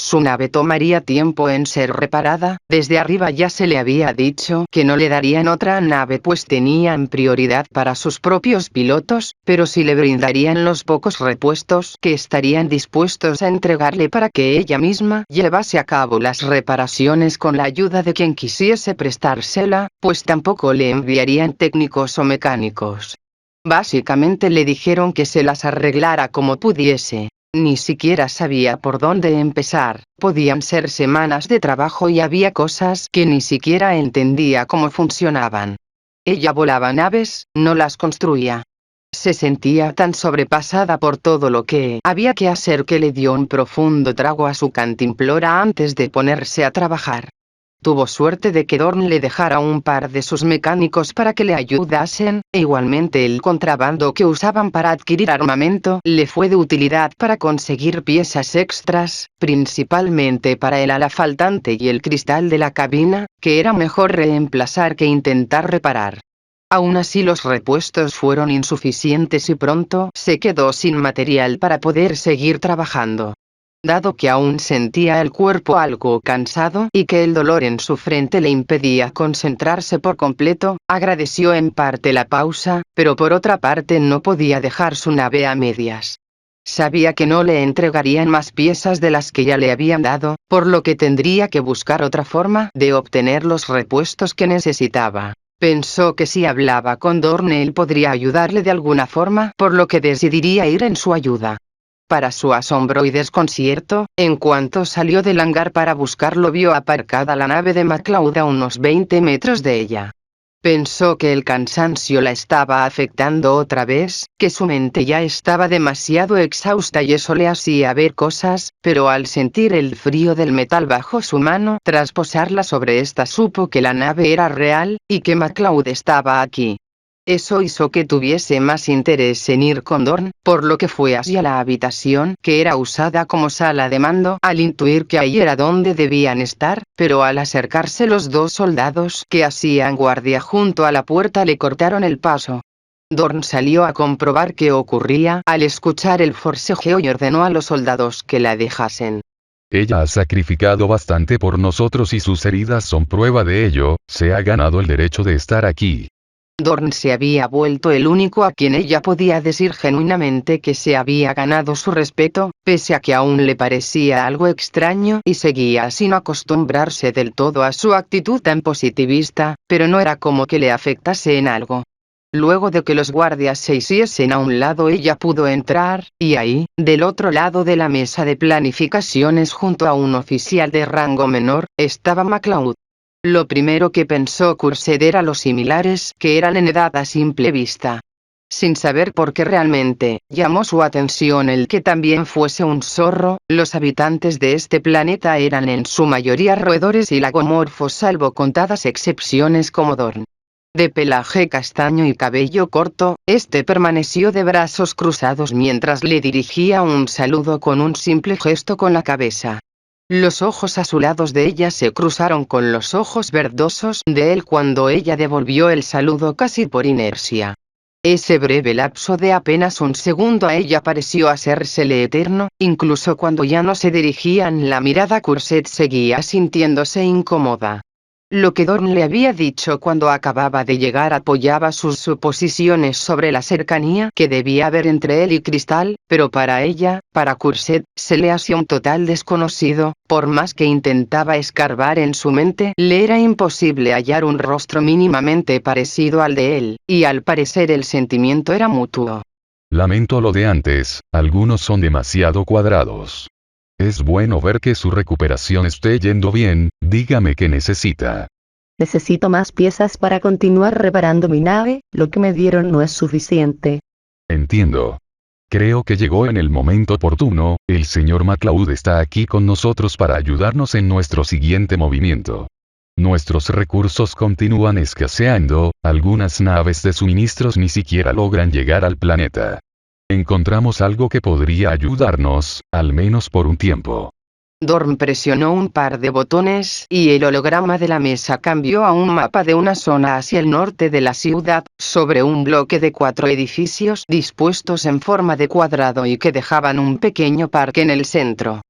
su nave tomaría tiempo en ser reparada. Desde arriba ya se le había dicho que no le darían otra nave pues tenían prioridad para sus propios pilotos, pero sí le brindarían los pocos repuestos que estarían dispuestos a entregarle para que ella misma llevase a cabo las reparaciones con la ayuda de quien quisiese prestársela, pues tampoco le enviarían técnicos o mecánicos. Básicamente le dijeron que se las arreglara como pudiese. Ni siquiera sabía por dónde empezar, podían ser semanas de trabajo y había cosas que ni siquiera entendía cómo funcionaban. Ella volaba naves, no las construía. Se sentía tan sobrepasada por todo lo que había que hacer que le dio un profundo trago a su cantimplora antes de ponerse a trabajar. Tuvo suerte de que Dorn le dejara un par de sus mecánicos para que le ayudasen, e igualmente el contrabando que usaban para adquirir armamento le fue de utilidad para conseguir piezas extras, principalmente para el ala faltante y el cristal de la cabina, que era mejor reemplazar que intentar reparar. Aún así los repuestos fueron insuficientes y pronto se quedó sin material para poder seguir trabajando. Dado que aún sentía el cuerpo algo cansado y que el dolor en su frente le impedía concentrarse por completo, agradeció en parte la pausa, pero por otra parte no podía dejar su nave a medias. Sabía que no le entregarían más piezas de las que ya le habían dado, por lo que tendría que buscar otra forma de obtener los repuestos que necesitaba. Pensó que si hablaba con Dorn él podría ayudarle de alguna forma, por lo que decidiría ir en su ayuda. Para su asombro y desconcierto, en cuanto salió del hangar para buscarlo vio aparcada la nave de MacLeod a unos 20 metros de ella. Pensó que el cansancio la estaba afectando otra vez, que su mente ya estaba demasiado exhausta y eso le hacía ver cosas, pero al sentir el frío del metal bajo su mano tras posarla sobre esta supo que la nave era real, y que MacLeod estaba aquí. Eso hizo que tuviese más interés en ir con Dorn, por lo que fue hacia la habitación que era usada como sala de mando al intuir que ahí era donde debían estar, pero al acercarse los dos soldados que hacían guardia junto a la puerta le cortaron el paso. Dorn salió a comprobar qué ocurría al escuchar el forcejeo y ordenó a los soldados que la dejasen. Ella ha sacrificado bastante por nosotros y sus heridas son prueba de ello, se ha ganado el derecho de estar aquí. Dorn se había vuelto el único a quien ella podía decir genuinamente que se había ganado su respeto, pese a que aún le parecía algo extraño y seguía sin acostumbrarse del todo a su actitud tan positivista, pero no era como que le afectase en algo. Luego de que los guardias se hiciesen a un lado ella pudo entrar, y ahí, del otro lado de la mesa de planificaciones junto a un oficial de rango menor, estaba MacLeod. Lo primero que pensó Courced era lo similares que eran en edad a simple vista. Sin saber por qué realmente llamó su atención el que también fuese un zorro, los habitantes de este planeta eran en su mayoría roedores y lagomorfos salvo contadas excepciones como Dorn. De pelaje castaño y cabello corto, este permaneció de brazos cruzados mientras le dirigía un saludo con un simple gesto con la cabeza. Los ojos azulados de ella se cruzaron con los ojos verdosos de él cuando ella devolvió el saludo casi por inercia. Ese breve lapso de apenas un segundo a ella pareció hacérsele eterno, incluso cuando ya no se dirigían la mirada Courced seguía sintiéndose incómoda. Lo que Dorn le había dicho cuando acababa de llegar apoyaba sus suposiciones sobre la cercanía que debía haber entre él y Cristal, pero para ella, para Courced, se le hacía un total desconocido, por más que intentaba escarbar en su mente, le era imposible hallar un rostro mínimamente parecido al de él, y al parecer el sentimiento era mutuo. Lamento lo de antes, algunos son demasiado cuadrados. Es bueno ver que su recuperación esté yendo bien, dígame qué necesita. Necesito más piezas para continuar reparando mi nave, lo que me dieron no es suficiente. Entiendo. Creo que llegó en el momento oportuno, el señor MacLeod está aquí con nosotros para ayudarnos en nuestro siguiente movimiento. Nuestros recursos continúan escaseando, algunas naves de suministros ni siquiera logran llegar al planeta. Encontramos algo que podría ayudarnos, al menos por un tiempo. Dorn presionó un par de botones y el holograma de la mesa cambió a un mapa de una zona hacia el norte de la ciudad, sobre un bloque de 4 edificios dispuestos en forma de cuadrado y que dejaban un pequeño parque en el centro.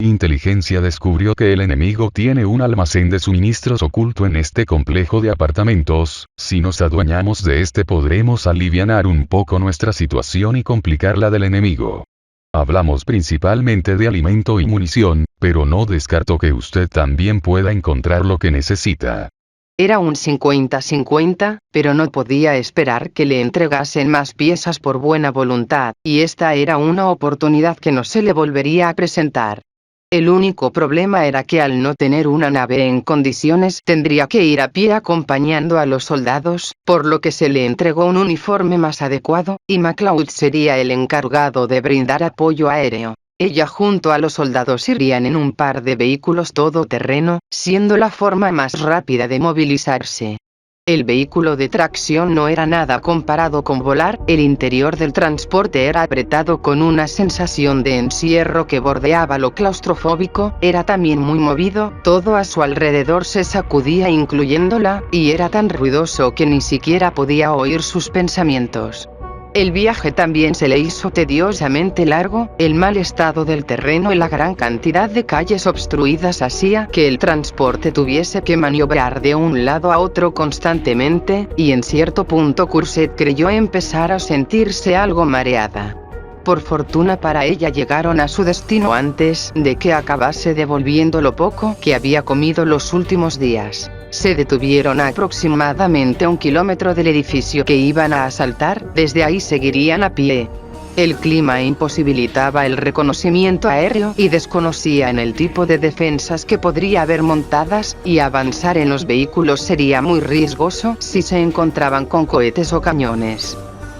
Inteligencia descubrió que el enemigo tiene un almacén de suministros oculto en este complejo de apartamentos. Si nos adueñamos de este podremos alivianar un poco nuestra situación y complicar la del enemigo. Hablamos principalmente de alimento y munición, pero no descarto que usted también pueda encontrar lo que necesita. Era un 50-50, pero no podía esperar que le entregasen más piezas por buena voluntad, y esta era una oportunidad que no se le volvería a presentar. El único problema era que al no tener una nave en condiciones tendría que ir a pie acompañando a los soldados, por lo que se le entregó un uniforme más adecuado, y MacLeod sería el encargado de brindar apoyo aéreo. Ella junto a los soldados irían en un par de vehículos todoterreno, siendo la forma más rápida de movilizarse. El vehículo de tracción no era nada comparado con volar, el interior del transporte era apretado con una sensación de encierro que bordeaba lo claustrofóbico, era también muy movido, todo a su alrededor se sacudía incluyéndola, y era tan ruidoso que ni siquiera podía oír sus pensamientos. El viaje también se le hizo tediosamente largo, el mal estado del terreno y la gran cantidad de calles obstruidas hacía que el transporte tuviese que maniobrar de un lado a otro constantemente, y en cierto punto Courcette creyó empezar a sentirse algo mareada. Por fortuna para ella llegaron a su destino antes de que acabase devolviendo lo poco que había comido los últimos días. Se detuvieron a aproximadamente 1 kilómetro del edificio que iban a asaltar, desde ahí seguirían a pie. El clima imposibilitaba el reconocimiento aéreo y desconocían el tipo de defensas que podría haber montadas, y avanzar en los vehículos sería muy riesgoso si se encontraban con cohetes o cañones.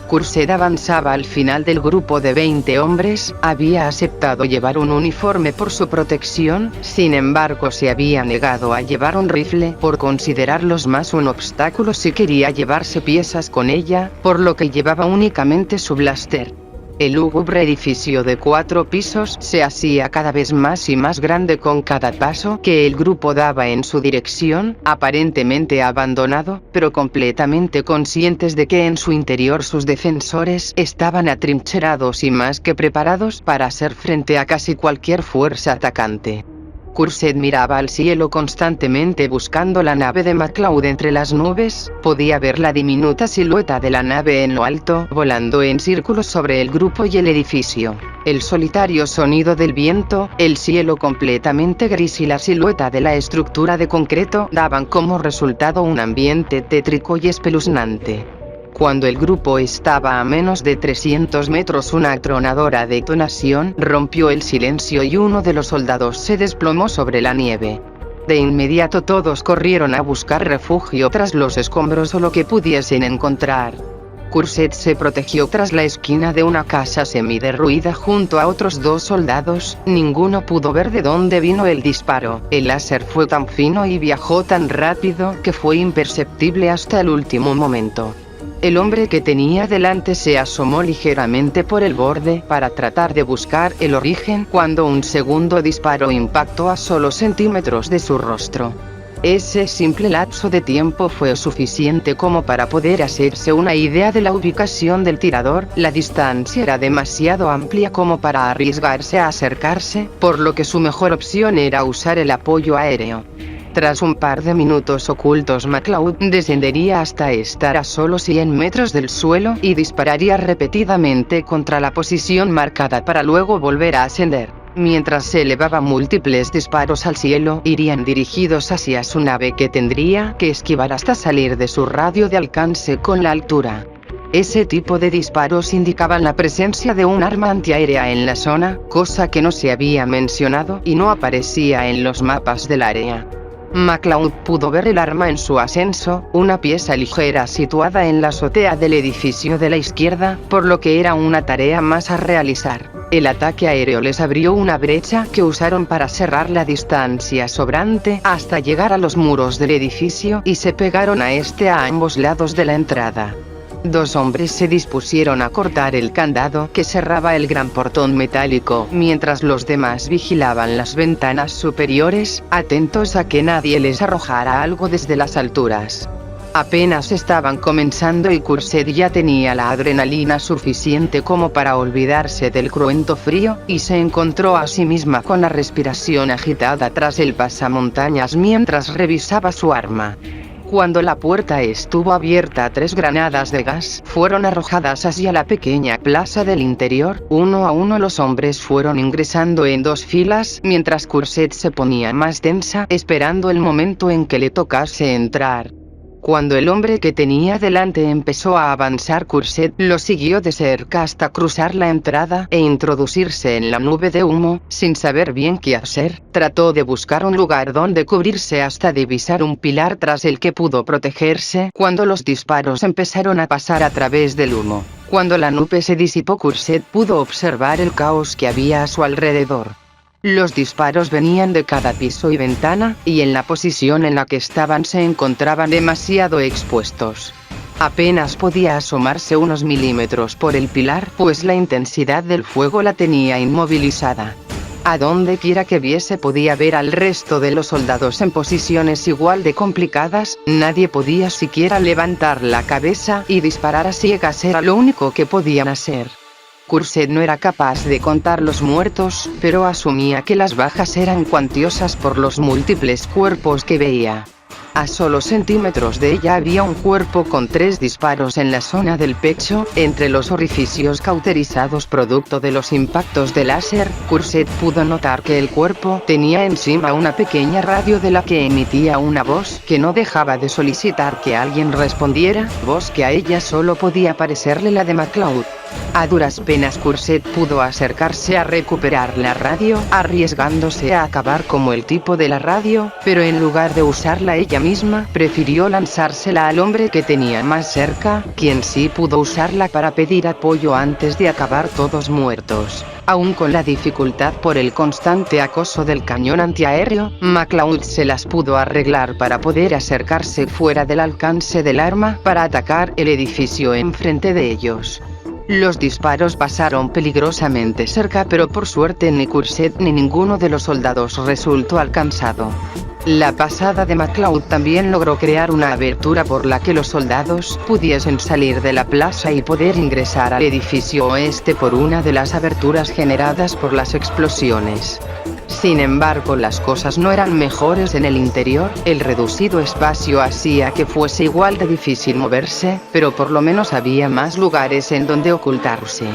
Courcette avanzaba al final del grupo de 20 hombres, había aceptado llevar un uniforme por su protección, sin embargo se había negado a llevar un rifle por considerarlos más un obstáculo si quería llevarse piezas con ella, por lo que llevaba únicamente su blaster. El lúgubre edificio de 4 pisos se hacía cada vez más y más grande con cada paso que el grupo daba en su dirección, aparentemente abandonado, pero completamente conscientes de que en su interior sus defensores estaban atrincherados y más que preparados para hacer frente a casi cualquier fuerza atacante. Courcette miraba al cielo constantemente buscando la nave de MacLeod entre las nubes, podía ver la diminuta silueta de la nave en lo alto, volando en círculos sobre el grupo y el edificio. El solitario sonido del viento, el cielo completamente gris y la silueta de la estructura de concreto daban como resultado un ambiente tétrico y espeluznante. Cuando el grupo estaba a menos de 300 metros, una atronadora detonación rompió el silencio y uno de los soldados se desplomó sobre la nieve. De inmediato todos corrieron a buscar refugio tras los escombros o lo que pudiesen encontrar. Courcette se protegió tras la esquina de una casa semiderruida junto a otros 2 soldados, ninguno pudo ver de dónde vino el disparo, el láser fue tan fino y viajó tan rápido que fue imperceptible hasta el último momento. El hombre que tenía delante se asomó ligeramente por el borde para tratar de buscar el origen cuando un segundo disparo impactó a solo centímetros de su rostro. Ese simple lapso de tiempo fue suficiente como para poder hacerse una idea de la ubicación del tirador, la distancia era demasiado amplia como para arriesgarse a acercarse, por lo que su mejor opción era usar el apoyo aéreo. Tras un par de minutos ocultos, MacLeod descendería hasta estar a solo 100 metros del suelo y dispararía repetidamente contra la posición marcada para luego volver a ascender. Mientras se elevaba, múltiples disparos al cielo irían dirigidos hacia su nave que tendría que esquivar hasta salir de su radio de alcance con la altura. Ese tipo de disparos indicaban la presencia de un arma antiaérea en la zona, cosa que no se había mencionado y no aparecía en los mapas del área. MacLeod pudo ver el arma en su ascenso, una pieza ligera situada en la azotea del edificio de la izquierda, por lo que era una tarea más a realizar. El ataque aéreo les abrió una brecha que usaron para cerrar la distancia sobrante hasta llegar a los muros del edificio y se pegaron a ambos lados de la entrada. 2 hombres se dispusieron a cortar el candado que cerraba el gran portón metálico, mientras los demás vigilaban las ventanas superiores, atentos a que nadie les arrojara algo desde las alturas. Apenas estaban comenzando y Curset ya tenía la adrenalina suficiente como para olvidarse del cruento frío, y se encontró a sí misma con la respiración agitada tras el pasamontañas mientras revisaba su arma. Cuando la puerta estuvo abierta, 3 granadas de gas fueron arrojadas hacia la pequeña plaza del interior. Uno a uno los hombres fueron ingresando en 2 filas, mientras Curset se ponía más tensa, esperando el momento en que le tocase entrar. Cuando el hombre que tenía delante empezó a avanzar, Curset lo siguió de cerca hasta cruzar la entrada e introducirse en la nube de humo. Sin saber bien qué hacer, trató de buscar un lugar donde cubrirse hasta divisar un pilar tras el que pudo protegerse cuando los disparos empezaron a pasar a través del humo. Cuando la nube se disipó, Curset pudo observar el caos que había a su alrededor. Los disparos venían de cada piso y ventana, y en la posición en la que estaban se encontraban demasiado expuestos. Apenas podía asomarse unos milímetros por el pilar, pues la intensidad del fuego la tenía inmovilizada. A donde quiera que viese podía ver al resto de los soldados en posiciones igual de complicadas. Nadie podía siquiera levantar la cabeza, y disparar a ciegas era lo único que podían hacer. Curset no era capaz de contar los muertos, pero asumía que las bajas eran cuantiosas por los múltiples cuerpos que veía. A solo centímetros de ella había un cuerpo con 3 disparos en la zona del pecho, entre los orificios cauterizados producto de los impactos de láser. Curset pudo notar que el cuerpo tenía encima una pequeña radio de la que emitía una voz que no dejaba de solicitar que alguien respondiera, voz que a ella solo podía parecerle la de MacLeod. A duras penas Curset pudo acercarse a recuperar la radio, arriesgándose a acabar como el tipo de la radio, pero en lugar de usarla ella misma, prefirió lanzársela al hombre que tenía más cerca, quien sí pudo usarla para pedir apoyo antes de acabar todos muertos. Aún con la dificultad por el constante acoso del cañón antiaéreo, MacLeod se las pudo arreglar para poder acercarse fuera del alcance del arma para atacar el edificio enfrente de ellos. Los disparos pasaron peligrosamente cerca, pero por suerte ni Curset ni ninguno de los soldados resultó alcanzado. La pasada de MacLeod también logró crear una abertura por la que los soldados pudiesen salir de la plaza y poder ingresar al edificio oeste por una de las aberturas generadas por las explosiones. Sin embargo, las cosas no eran mejores en el interior. El reducido espacio hacía que fuese igual de difícil moverse, pero por lo menos había más lugares en donde ocultarse.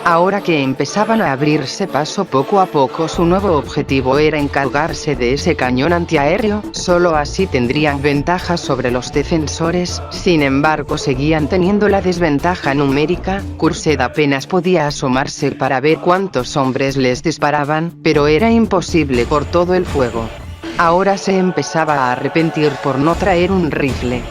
Ahora que empezaban a abrirse paso poco a poco, su nuevo objetivo era encargarse de ese cañón antiaéreo. Solo así tendrían ventaja sobre los defensores. Sin embargo, seguían teniendo la desventaja numérica. Curset apenas podía asomarse para ver cuántos hombres les disparaban, pero era imposible por todo el fuego. Ahora se empezaba a arrepentir por no traer un rifle.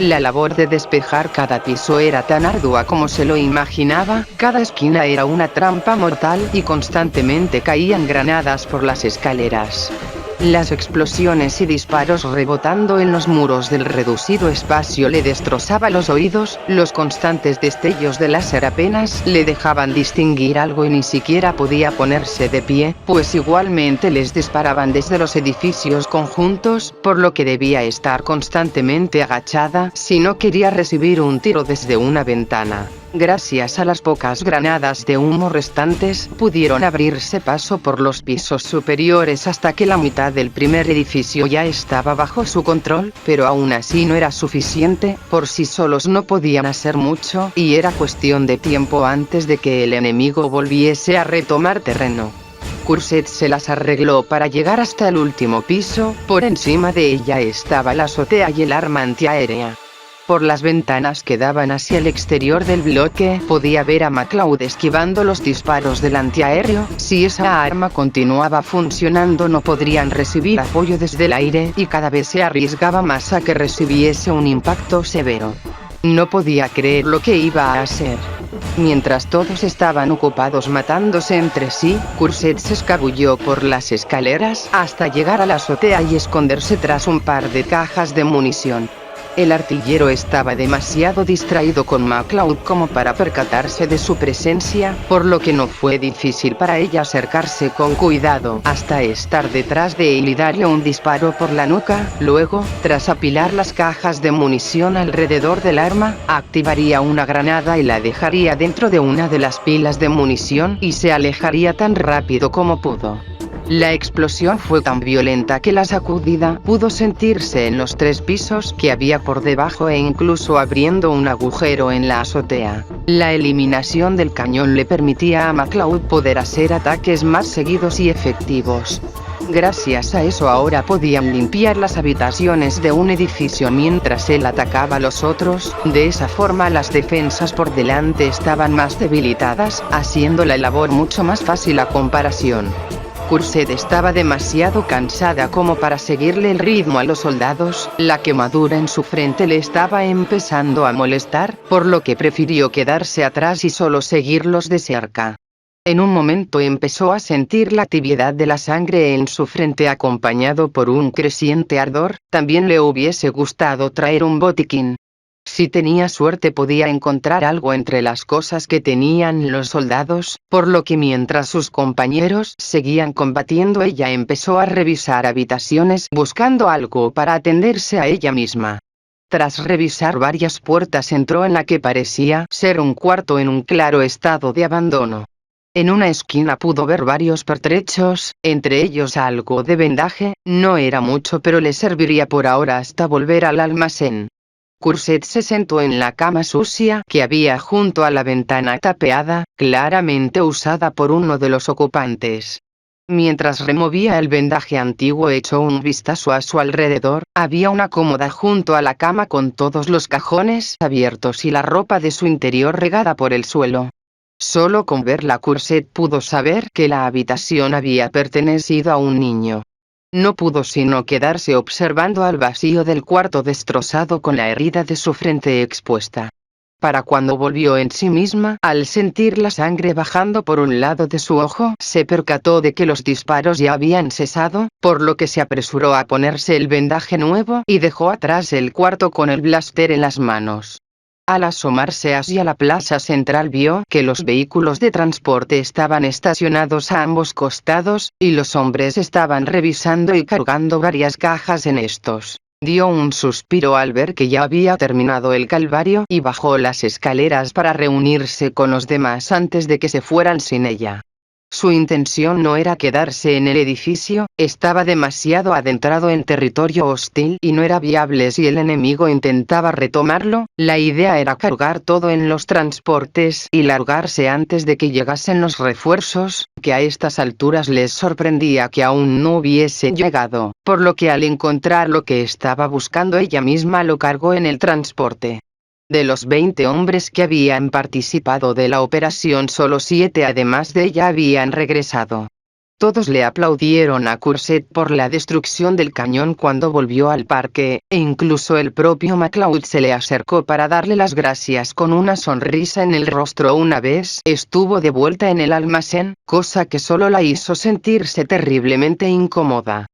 La labor de despejar cada piso era tan ardua como se lo imaginaba. Cada esquina era una trampa mortal y constantemente caían granadas por las escaleras. Las explosiones y disparos rebotando en los muros del reducido espacio le destrozaba los oídos. Los constantes destellos de láser apenas le dejaban distinguir algo y ni siquiera podía ponerse de pie, pues igualmente les disparaban desde los edificios conjuntos, por lo que debía estar constantemente agachada si no quería recibir un tiro desde una ventana. Gracias a las pocas granadas de humo restantes, pudieron abrirse paso por los pisos superiores hasta que la mitad del primer edificio ya estaba bajo su control, pero aún así no era suficiente. Por sí solos no podían hacer mucho, y era cuestión de tiempo antes de que el enemigo volviese a retomar terreno. Curset se las arregló para llegar hasta el último piso. Por encima de ella estaba la azotea y el arma antiaérea. Por las ventanas que daban hacia el exterior del bloque, podía ver a MacLeod esquivando los disparos del antiaéreo. Si esa arma continuaba funcionando, no podrían recibir apoyo desde el aire, y cada vez se arriesgaba más a que recibiese un impacto severo. No podía creer lo que iba a hacer. Mientras todos estaban ocupados matándose entre sí, Curset se escabulló por las escaleras hasta llegar a la azotea y esconderse tras un par de cajas de munición. El artillero estaba demasiado distraído con MacLeod como para percatarse de su presencia, por lo que no fue difícil para ella acercarse con cuidado hasta estar detrás de él y darle un disparo por la nuca. Luego, tras apilar las cajas de munición alrededor del arma, activaría una granada y la dejaría dentro de una de las pilas de munición y se alejaría tan rápido como pudo. La explosión fue tan violenta que la sacudida pudo sentirse en los 3 pisos que había por debajo e incluso abriendo un agujero en la azotea. La eliminación del cañón le permitía a MacLeod poder hacer ataques más seguidos y efectivos. Gracias a eso ahora podían limpiar las habitaciones de un edificio mientras él atacaba a los otros. De esa forma las defensas por delante estaban más debilitadas, haciendo la labor mucho más fácil a comparación. Courcette estaba demasiado cansada como para seguirle el ritmo a los soldados. La quemadura en su frente le estaba empezando a molestar, por lo que prefirió quedarse atrás y solo seguirlos de cerca. En un momento empezó a sentir la tibiedad de la sangre en su frente acompañado por un creciente ardor. También le hubiese gustado traer un botiquín. Si tenía suerte podía encontrar algo entre las cosas que tenían los soldados, por lo que mientras sus compañeros seguían combatiendo ella empezó a revisar habitaciones buscando algo para atenderse a ella misma. Tras revisar varias puertas entró en la que parecía ser un cuarto en un claro estado de abandono. En una esquina pudo ver varios pertrechos, entre ellos algo de vendaje. No era mucho pero le serviría por ahora hasta volver al almacén. Courcette se sentó en la cama sucia que había junto a la ventana tapeada, claramente usada por uno de los ocupantes. Mientras removía el vendaje antiguo echó un vistazo a su alrededor. Había una cómoda junto a la cama con todos los cajones abiertos y la ropa de su interior regada por el suelo. Solo con verla Courcette pudo saber que la habitación había pertenecido a un niño. No pudo sino quedarse observando al vacío del cuarto destrozado con la herida de su frente expuesta. Para cuando volvió en sí misma, al sentir la sangre bajando por un lado de su ojo, se percató de que los disparos ya habían cesado, por lo que se apresuró a ponerse el vendaje nuevo y dejó atrás el cuarto con el blaster en las manos. Al asomarse hacia la plaza central vio que los vehículos de transporte estaban estacionados a ambos costados, y los hombres estaban revisando y cargando varias cajas en estos. Dio un suspiro al ver que ya había terminado el calvario y bajó las escaleras para reunirse con los demás antes de que se fueran sin ella. Su intención no era quedarse en el edificio, estaba demasiado adentrado en territorio hostil y no era viable si el enemigo intentaba retomarlo. La idea era cargar todo en los transportes y largarse antes de que llegasen los refuerzos, que a estas alturas les sorprendía que aún no hubiesen llegado, por lo que al encontrar lo que estaba buscando ella misma lo cargó en el transporte. De los 20 hombres que habían participado de la operación solo 7 además de ella habían regresado. Todos le aplaudieron a Courcette por la destrucción del cañón cuando volvió al parque, e incluso el propio MacLeod se le acercó para darle las gracias con una sonrisa en el rostro. Una vez estuvo de vuelta en el almacén, cosa que solo la hizo sentirse terriblemente incómoda.